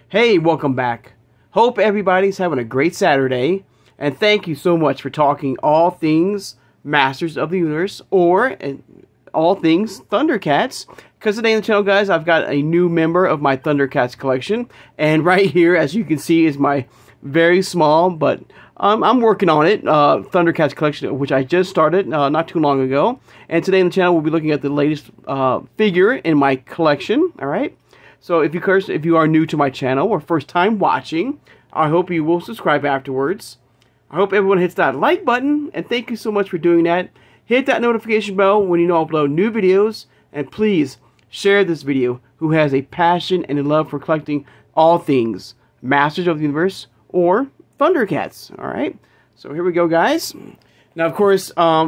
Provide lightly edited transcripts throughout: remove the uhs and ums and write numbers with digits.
Hey, welcome back. Hope everybody's having a great Saturday, and thank you so much for talking all things Masters of the Universe, or all things Thundercats, because today on the channel, guys, I've got a new member of my Thundercats collection, and right here, as you can see, is my very small, but I'm working on it, Thundercats collection, which I just started not too long ago, and today on the channel, we'll be looking at the latest figure in my collection, alright? So if you are new to my channel or first time watching, I hope you will subscribe afterwards. I hope everyone hits that like button, and thank you so much for doing that. Hit that notification bell when you know I upload new videos, and please share this video who has a passion and a love for collecting all things Masters of the Universe or Thundercats. Alright, so here we go, guys. Now, of course, I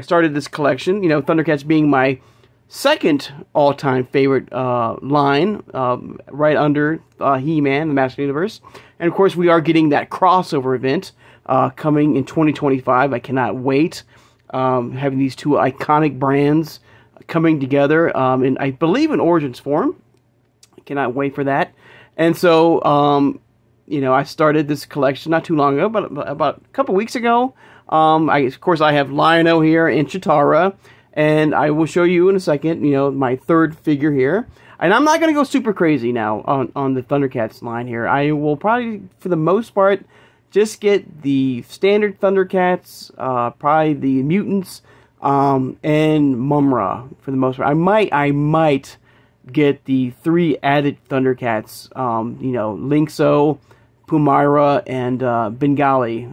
started this collection, Thundercats being my second all-time favorite line, right under He-Man, the Master of the Universe. And of course, we are getting that crossover event coming in 2025. I cannot wait. Having these two iconic brands coming together, in, I believe, in Origins form. I cannot wait for that. And so, I started this collection not too long ago, but about a couple weeks ago. Of course, I have Lion-O here and Chitara. And I will show you in a second, my third figure here. And I'm not going to go super crazy now on the Thundercats line here. I will probably, for the most part, just get the standard Thundercats, probably the mutants, and Mumra for the most part. I might get the 3 added Thundercats, Linkso, Pumira, and Bengali.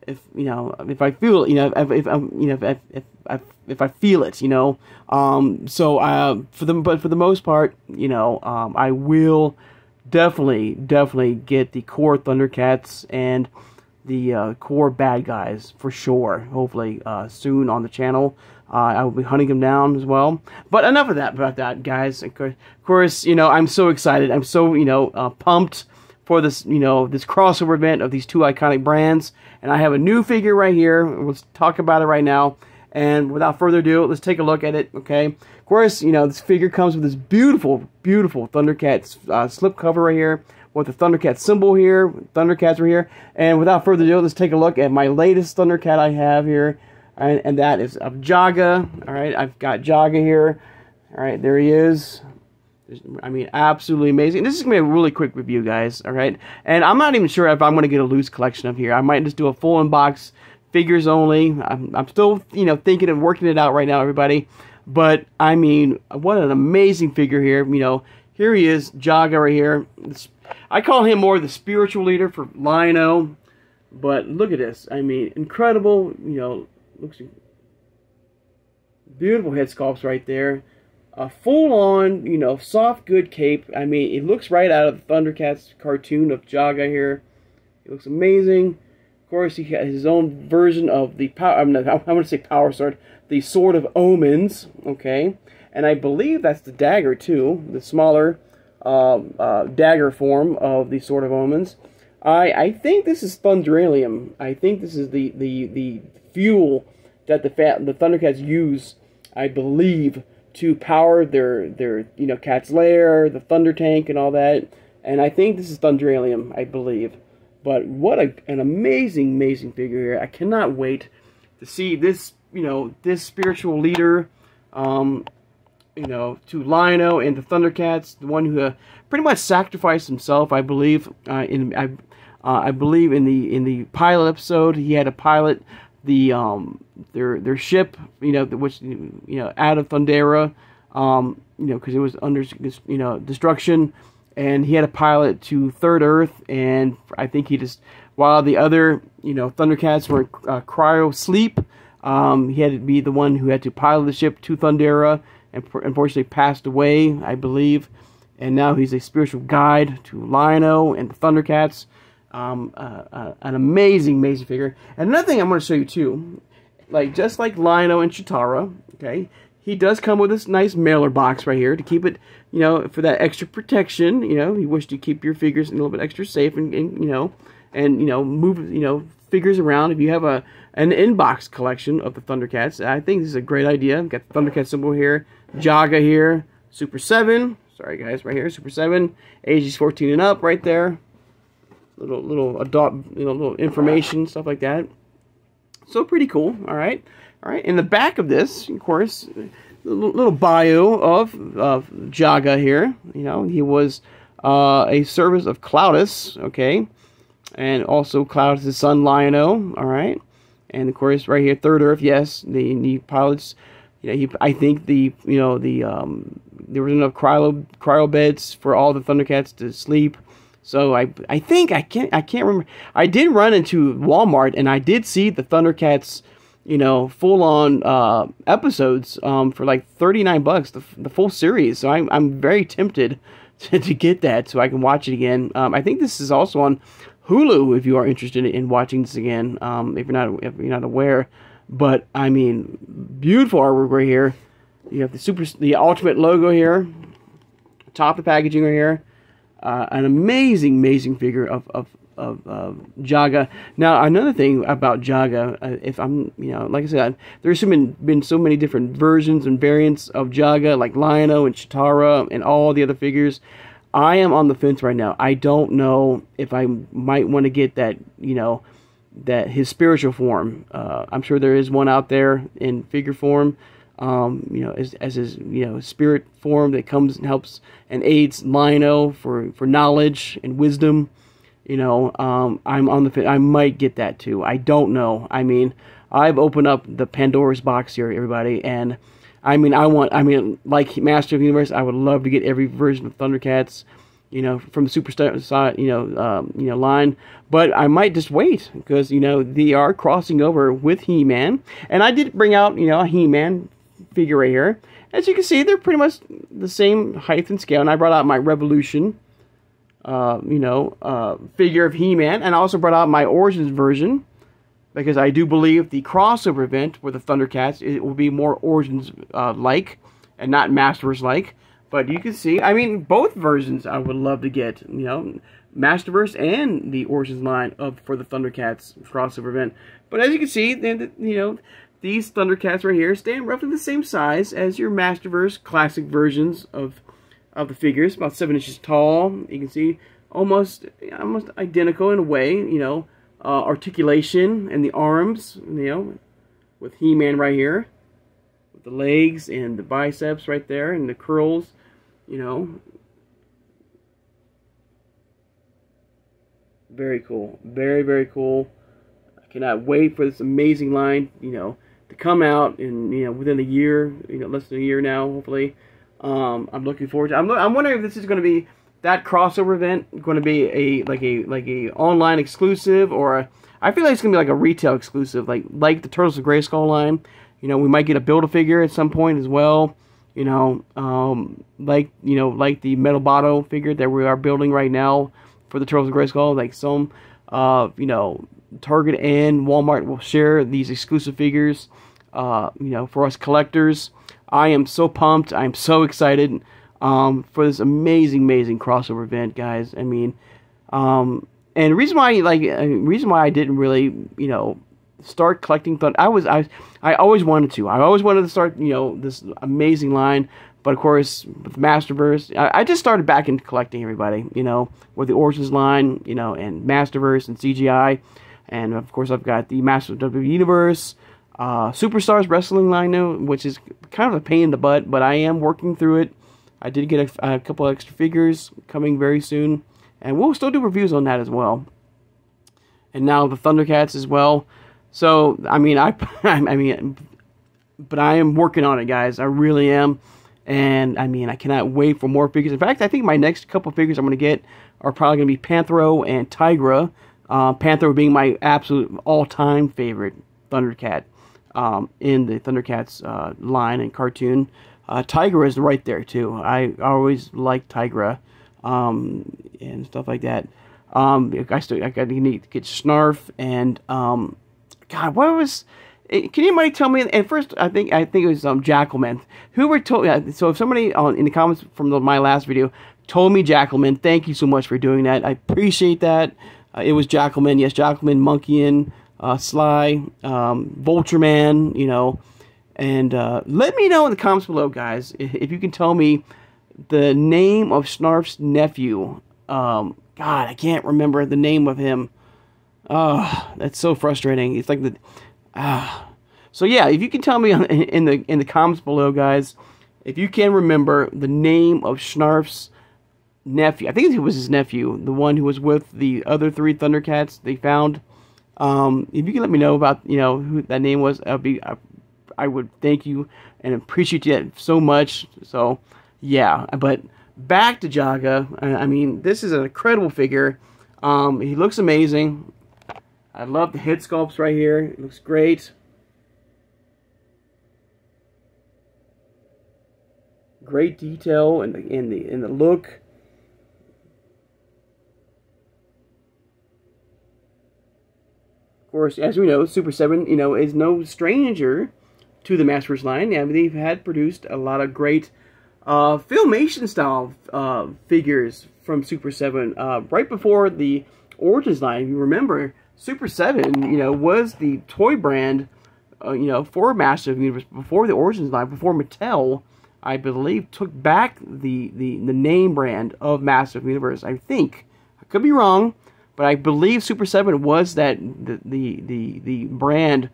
If I feel it, if I feel it, for the most part, I will definitely get the core Thundercats and the core bad guys for sure. Hopefully, soon on the channel. I will be hunting them down as well. But enough of that about that, guys. Of course, I'm so excited. I'm so pumped for this, this crossover event of these two iconic brands. And I have a new figure right here. Let's talk about it right now. And without further ado, let's take a look at it, okay? Of course, this figure comes with this beautiful, beautiful Thundercats slipcover right here, with the Thundercats symbol here, Thundercats right here. And without further ado, let's take a look at my latest Thundercat I have here. And that is of Jaga. Alright, I've got Jaga here. Alright, there he is. I mean, absolutely amazing. This is going to be a really quick review, guys, alright? And I'm not even sure if I'm going to get a loose collection of here. I might just do a full unbox, figures only. I'm still, thinking and working it out right now, everybody. But, I mean, what an amazing figure here. Here he is, Jaga right here. I call him more the spiritual leader for Lion-O. But look at this. I mean, incredible, looks beautiful head sculpts right there. A full-on, soft, good cape. I mean, it looks right out of the Thundercats cartoon of Jaga here. It looks amazing. Of course, he has his own version of the power. I'm going to say power sword, the Sword of Omens. Okay, and I believe that's the dagger too, the smaller dagger form of the Sword of Omens. I think this is Thunderalium. I think this is the fuel that the Thundercats use, I believe, to power their Cat's Lair, the Thunder Tank, and all that. And I think this is Thunderalium, I believe. But what an amazing figure here. I cannot wait to see this, this spiritual leader, to Lion-O and the Thundercats, the one who pretty much sacrificed himself, I believe, I believe in the pilot episode. He had to pilot their ship, which out of Thundera, because it was under destruction, and he had a pilot to Third Earth, and I think he just, while the other Thundercats were cryo sleep, he had to be the one who had to pilot the ship to Thundera, and unfortunately passed away, I believe, and now he's a spiritual guide to Lion-O and the Thundercats. An amazing figure. And another thing I'm going to show you too, just like Lion-O and Chitara, okay, he does come with this nice mailer box right here to keep it, for that extra protection. You wish to keep your figures a little bit extra safe and move, figures around. If you have an inbox collection of the Thundercats, I think this is a great idea. We've got the Thundercat symbol here, Jaga here, Super 7, Sorry guys, right here, Super 7, ages 14 and up, right there. Little adult, little information, stuff like that. So pretty cool. All right. In the back of this, of course, little bio of Jaga here. He was a servant of Cloudus, okay, and also Cloudus' son Lion-O. All right, and of course, right here, Third Earth. Yes, the pilots. I think there was enough cryo beds for all the Thundercats to sleep. So I can't remember. I did run into Walmart and I did see the Thundercats, full on episodes for like $39, the full series. So I'm very tempted to get that so I can watch it again. I think this is also on Hulu if you are interested in watching this again. If you're not aware, but I mean, beautiful artwork right here. You have the Ultimate logo here, top of the packaging right here. An amazing figure of Jaga. Now, another thing about Jaga, if I'm, like I said, there's been so many different versions and variants of Jaga, like Lion-O and Chitara and all the other figures. I am on the fence right now. I don't know if I might want to get that, that his spiritual form. I'm sure there is one out there in figure form. As his, spirit form that comes and helps and aids Lion-O for knowledge and wisdom. I'm on the fence. I might get that too. I don't know. I mean, I've opened up the Pandora's box here, everybody, and like Master of the Universe, I would love to get every version of Thundercats, from the Superstar side, line. But I might just wait because they are crossing over with He-Man, and I did bring out a He-Man figure right here. As you can see, they're pretty much the same height and scale. And I brought out my Revolution, figure of He-Man, and I also brought out my Origins version because I do believe the crossover event with the Thundercats it will be more Origins like and not Masterverse like. But you can see, both versions I would love to get, Masterverse and the Origins line for the Thundercats crossover event. But as you can see, these Thundercats right here stand roughly the same size as your Masterverse classic versions of the figures, about 7 inches tall. You can see almost identical in a way, articulation and the arms, with He-Man right here, with the legs and the biceps right there and the curls, Very cool. Very cool. I cannot wait for this amazing line, to come out in within a year, less than a year now, hopefully. I'm looking forward to. I'm wondering if this is going to be that crossover event, going to be a online exclusive, or I feel like it's going to be like a retail exclusive, like the Turtles of Grayskull line. We might get a Build-A-Figure at some point as well. Like the Metal Botto figure that we are building right now for the Turtles of Grayskull. Like some, Target and Walmart will share these exclusive figures, for us collectors. I am so pumped. I'm so excited for this amazing crossover event, guys. and the reason why I didn't really, start collecting Thunder. I always wanted to. I always wanted to start, this amazing line. But of course, with Masterverse, I just started back into collecting, everybody. With the Origins line, and Masterverse and CGI. And of course, I've got the Masters of the Universe, Superstars Wrestling line now, which is kind of a pain in the butt, but I am working through it. I did get a couple extra figures coming very soon, and we'll still do reviews on that as well. And now the Thundercats as well. So but I am working on it, guys. I really am, and I cannot wait for more figures. In fact, I think my next couple figures I'm going to get are probably going to be Panthro and Tigra. Panthro being my absolute all-time favorite Thundercat in the Thundercats line and cartoon. Tigra is right there too. I always liked Tigra and stuff like that. I need to get Snarf and God, what was? Can anybody tell me? At first, I think it was Jackalman. Who were told? So if somebody in the comments from my last video told me Jackalman, thank you so much for doing that. I appreciate that. It was Jackalman, yes, Jackalman, Monkeyan, Sly, Vulture Man, and let me know in the comments below, guys, if you can tell me, the name of Snarf's nephew. God, I can't remember the name of him. Oh, that's so frustrating. It's like the... So yeah, if you can tell me in the comments below, guys, if you can remember the name of Snarf's nephew. I think it was his nephew, the one who was with the other 3 Thundercats they found. If you can let me know about, who that name was, I would thank you and appreciate you so much. So, yeah. But back to Jaga. I mean, this is an incredible figure. He looks amazing. I love the head sculpts right here. It looks great. Great detail in the look. Of course, as we know, Super 7, is no stranger to the Masters line. Yeah, they've had produced a lot of great Filmation style figures from Super 7. Right before the Origins line, if you remember, Super 7, was the toy brand, for Masters of the Universe before the Origins line, before Mattel, I believe, took back the name brand of Masters of the Universe. I think. I could be wrong. But I believe Super 7 was the brand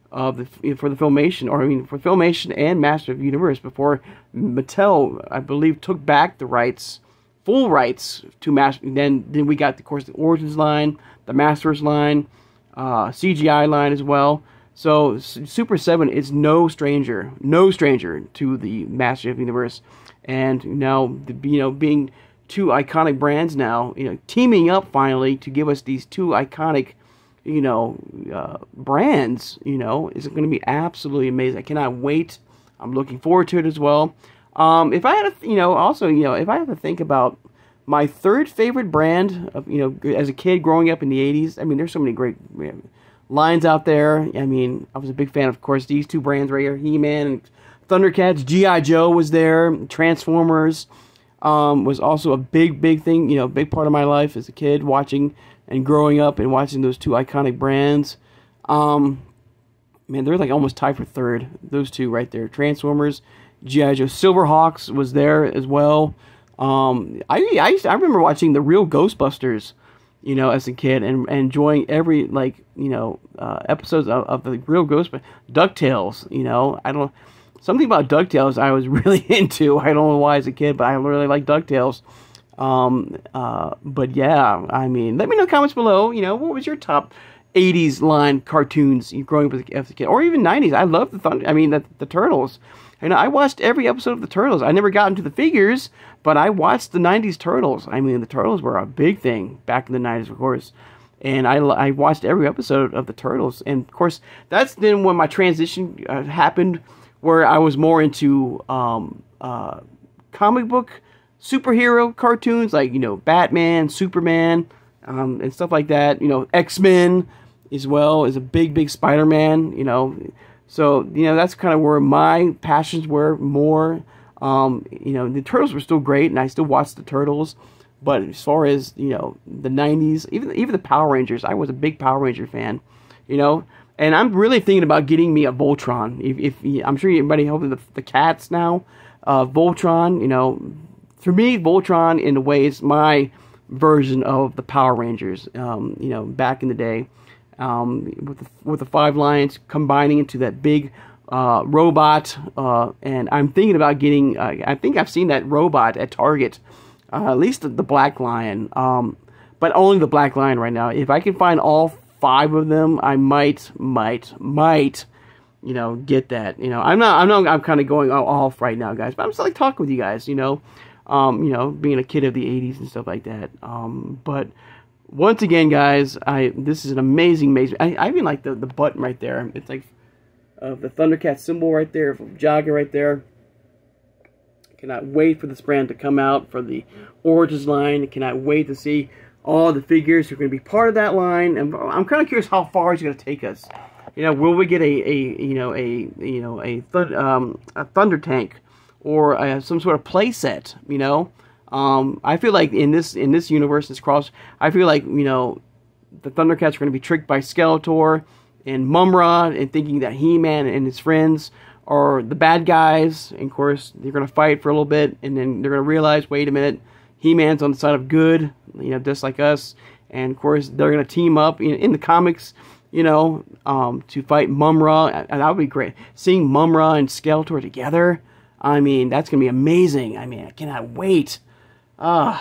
of for the Filmation, for Filmation and Master of the Universe before Mattel, I believe, took back the rights, full rights to Master. Then we got, of course, the Origins line, the Masters line, CGI line as well. So Super 7 is no stranger to the Master of the Universe, and now being 2 iconic brands now, teaming up finally to give us these 2 iconic, brands, is going to be absolutely amazing. I cannot wait. I'm looking forward to it as well. If I had to, if I have to think about my 3rd favorite brand of, as a kid growing up in the 80s, I mean, there's so many great lines out there. I mean, I was a big fan of course, these 2 brands right here, He-Man and Thundercats. G.I. Joe was there. Transformers was also a big thing, big part of my life as a kid, watching and growing up and watching those 2 iconic brands. Man, they're like almost tied for 3rd. Those 2 right there, Transformers, G.I. Joe. Silverhawks was there as well. I remember watching the real Ghostbusters, as a kid, and enjoying every episodes of the real Ghostbusters. DuckTales, I don't. Something about DuckTales I was really into. I don't know why as a kid, but I really like DuckTales. But yeah, I mean, let me know in the comments below, what was your top 80s line cartoons you growing up as a kid, or even 90s. I love the Turtles. I watched every episode of the Turtles. I never got into the figures, but I watched the 90s Turtles. I mean, the Turtles were a big thing back in the 90s, of course. And I watched every episode of the Turtles. And of course, that's then when my transition happened, where I was more into comic book superhero cartoons, like, Batman, Superman, and stuff like that. X-Men as well as a big Spider-Man, So, that's kind of where my passions were more. The Turtles were still great, and I still watched the Turtles. But as far as, the 90s, even the Power Rangers, I was a big Power Ranger fan, And I'm really thinking about getting me a Voltron. If I'm sure everybody hoping the cats now, Voltron. For me, Voltron in a way is my version of the Power Rangers. Back in the day, with the 5 lions combining into that big robot. And I'm thinking about getting. I think I've seen that robot at Target, at least the Black Lion. But only the Black Lion right now. If I can find all 5 of them, I might, get that. I'm kind of going off right now, guys, but I'm still like talking with you guys, being a kid of the 80s and stuff like that. But once again, guys, this is an amazing. I even like the button right there. It's like the Thundercat symbol right there, from Jaga right there. Cannot wait for this brand to come out for the Origins line. Cannot wait to see all the figures who are going to be part of that line, and I'm kind of curious how far it's going to take us. Will we get a Thunder Tank or some sort of play set? I feel like in this universe, this cross, I feel like the Thundercats are going to be tricked by Skeletor and Mumra, and thinking that He-Man and his friends are the bad guys. And of course, they're going to fight for a little bit, and then they're going to realize, wait a minute, He-Man's on the side of good, you know, just like us. And of course, they're going to team up in the comics, you know, to fight Mumra. And that would be great. Seeing Mumra and Skeletor together, I mean, that's going to be amazing. I mean, I cannot wait. God,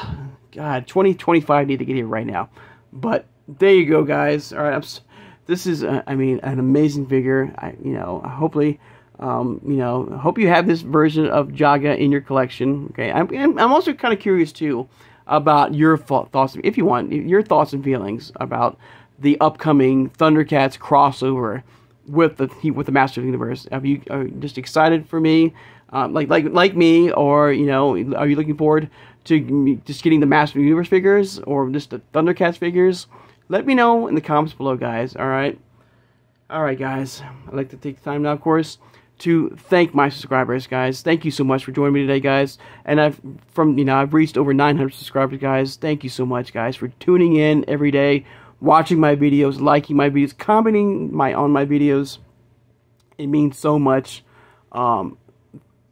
2025 need to get here right now. But there you go, guys. All right, this is, I mean, an amazing figure. You know, hopefully, you know, hope you have this version of Jaga in your collection. Okay, I'm also kind of curious too about your thoughts, if you want, your thoughts and feelings about the upcoming THUNDERCATS crossover with the Master of the Universe. Are you just excited for me, like me, or you know, are you looking forward to just getting the Master of the Universe figures or just the THUNDERCATS figures? Let me know in the comments below, guys. All right, guys. I'd like to take the time now, of course, to thank my subscribers, guys. Thank you so much for joining me today, guys. And I've reached over 900 subscribers, guys. Thank you so much, guys, for tuning in every day, watching my videos, liking my videos, commenting on my videos. It means so much from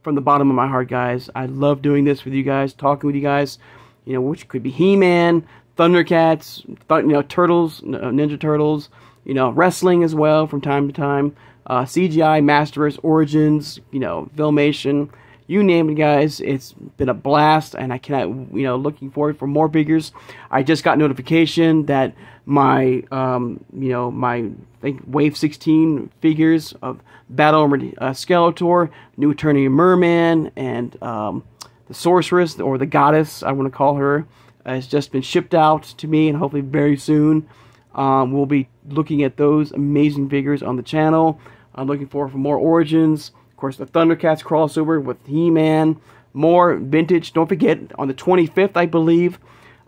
the bottom of my heart, guys. I love doing this with you guys, talking with you guys. You know, which could be He-Man, THUNDERCATS, you know, Turtles, Ninja Turtles. You know, wrestling as well from time to time. CGI, Masterverse, Origins, you know, Filmation, you name it, guys. It's been a blast, and I cannot, you know, looking forward for more figures. I just got notification that my, you know, my, I think, Wave 16 figures of Battle Armored Skeletor, New Eternian Merman, and the Sorceress, or the Goddess, I want to call her, has just been shipped out to me, and hopefully very soon we'll be looking at those amazing figures on the channel. I'm looking forward for more Origins. Of course, the THUNDERCATS crossover with He-Man. More vintage. Don't forget, on the 25th, I believe,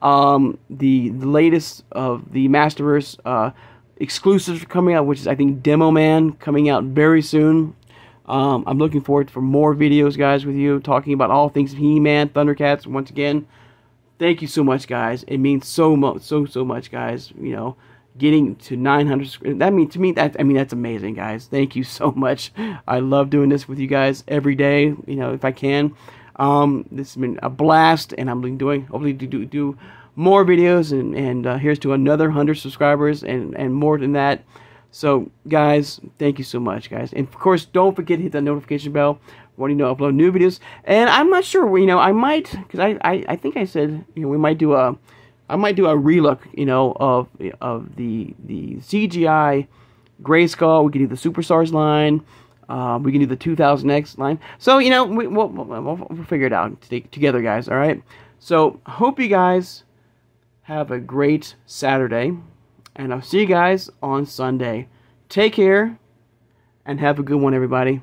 the latest of the Masterverse exclusives are coming out, which is, I think, Demo Man, coming out very soon. I'm looking forward for more videos, guys, with you, talking about all things He-Man, THUNDERCATS. Once again, thank you so much, guys. It means so much, guys. You know, getting to 900. That means, to me, that's amazing, guys. Thank you so much. I love doing this with you guys every day. You know, if I can. This has been a blast, and I'm hopefully do more videos, and here's to another 100 subscribers and more than that. So, guys, thank you so much, guys. And of course, don't forget to hit that notification bell when you know I upload new videos. And I'm not sure, you know, I might, because I think I said, you know, I might do a relook, you know, of the CGI Grayskull. We can do the Superstars line. We can do the 2000X line. So, you know, we'll figure it out together, guys. All right. So, hope you guys have a great Saturday, and I'll see you guys on Sunday. Take care, and have a good one, everybody.